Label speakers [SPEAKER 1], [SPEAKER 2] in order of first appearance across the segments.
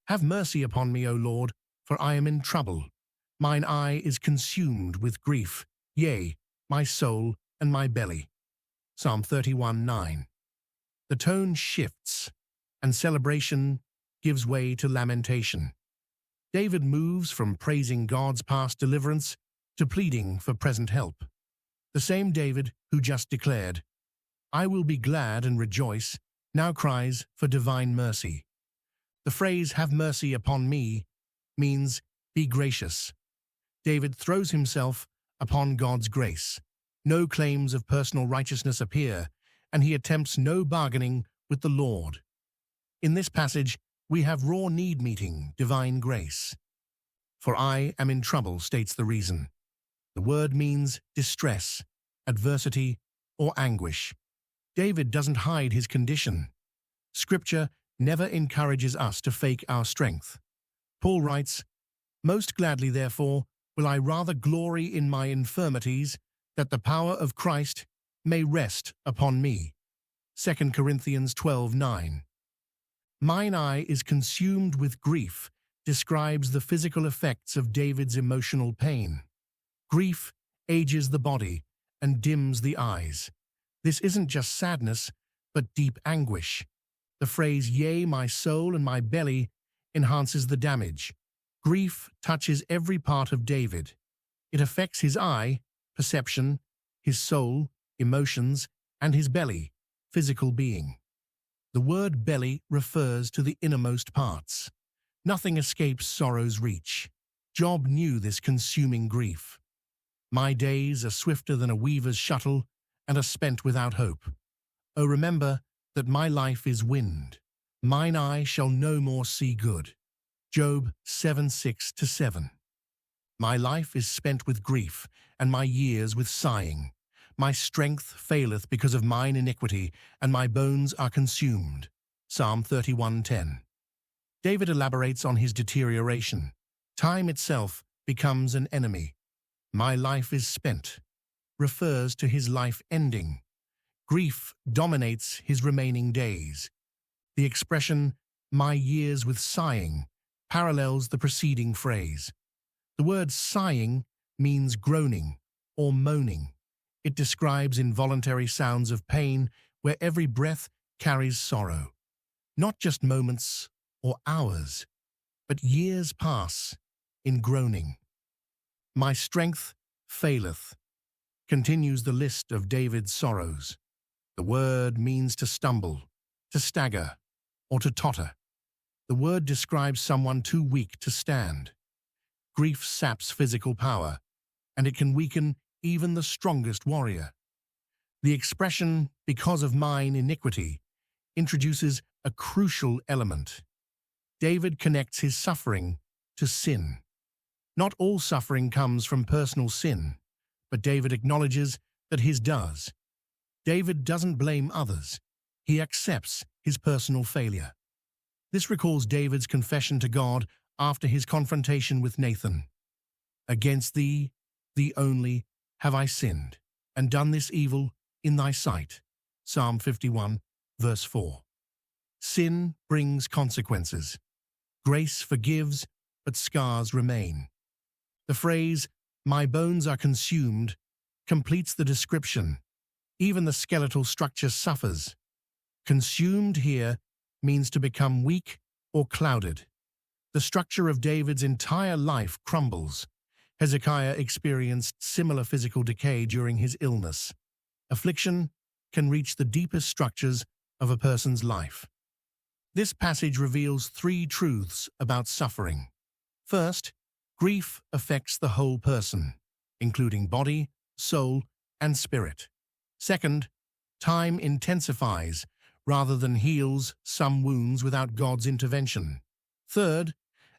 [SPEAKER 1] Have mercy upon me, O Lord, for I am in trouble. Mine eye is consumed with grief, yea, my soul and my belly. Psalm 31:9. The tone shifts, and celebration gives way to lamentation. David moves from praising God's past deliverance to pleading for present help. The same David who just declared, "I will be glad and rejoice," now cries for divine mercy. The phrase, "have mercy upon me," means be gracious. David throws himself upon God's grace. No claims of personal righteousness appear, and he attempts no bargaining with the Lord. In this passage, we have raw need meeting divine grace. "For I am in trouble," states the reason. The word means distress, adversity, or anguish. David doesn't hide his condition. Scripture never encourages us to fake our strength. Paul writes, "Most gladly, therefore, will I rather glory in my infirmities, that the power of Christ may rest upon me." 2 Corinthians 12:9. "Mine eye is consumed with grief" describes the physical effects of David's emotional pain. Grief ages the body and dims the eyes. This isn't just sadness, but deep anguish. The phrase, "yea, my soul and my belly," enhances the damage. Grief touches every part of David. It affects his eye, perception, his soul, emotions, and his belly, physical being. The word belly refers to the innermost parts. Nothing escapes sorrow's reach. Job knew this consuming grief. "My days are swifter than a weaver's shuttle, and are spent without hope. O remember that my life is wind. Mine eye shall no more see good." Job 7:6-7. "My life is spent with grief, and my years with sighing. My strength faileth because of mine iniquity, and my bones are consumed." Psalm 31:10. David elaborates on his deterioration. Time itself becomes an enemy. "My life is spent" refers to his life ending. Grief dominates his remaining days. The expression, "my years with sighing," parallels the preceding phrase. The word sighing means groaning or moaning. It describes involuntary sounds of pain where every breath carries sorrow. Not just moments or hours, but years pass in groaning. "My strength faileth" continues the list of David's sorrows. The word means to stumble, to stagger, or to totter. The word describes someone too weak to stand. Grief saps physical power, and it can weaken even the strongest warrior. The expression, "because of mine iniquity," introduces a crucial element. David connects his suffering to sin. Not all suffering comes from personal sin, but David acknowledges that his does. David doesn't blame others. He accepts his personal failure. This recalls David's confession to God after his confrontation with Nathan. "Against thee, thee only, have I sinned, and done this evil in thy sight." Psalm 51, verse 4. Sin brings consequences. Grace forgives, but scars remain. The phrase, "my bones are consumed," completes the description. Even the skeletal structure suffers. Consumed here means to become weak or clouded. The structure of David's entire life crumbles. Hezekiah experienced similar physical decay during his illness. Affliction can reach the deepest structures of a person's life. This passage reveals three truths about suffering. First, grief affects the whole person, including body, soul, and spirit. Second, time intensifies rather than heals some wounds without God's intervention. Third,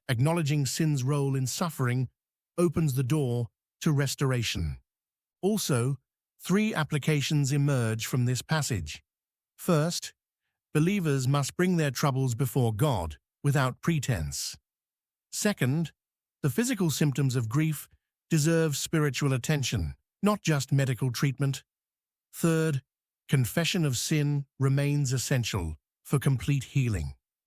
[SPEAKER 1] acknowledging sin's role in suffering opens the door to restoration. Also, three applications emerge from this passage. First, believers must bring their troubles before God without pretense. Second, the physical symptoms of grief deserve spiritual attention, not just medical treatment. Third, confession of sin remains essential for complete healing.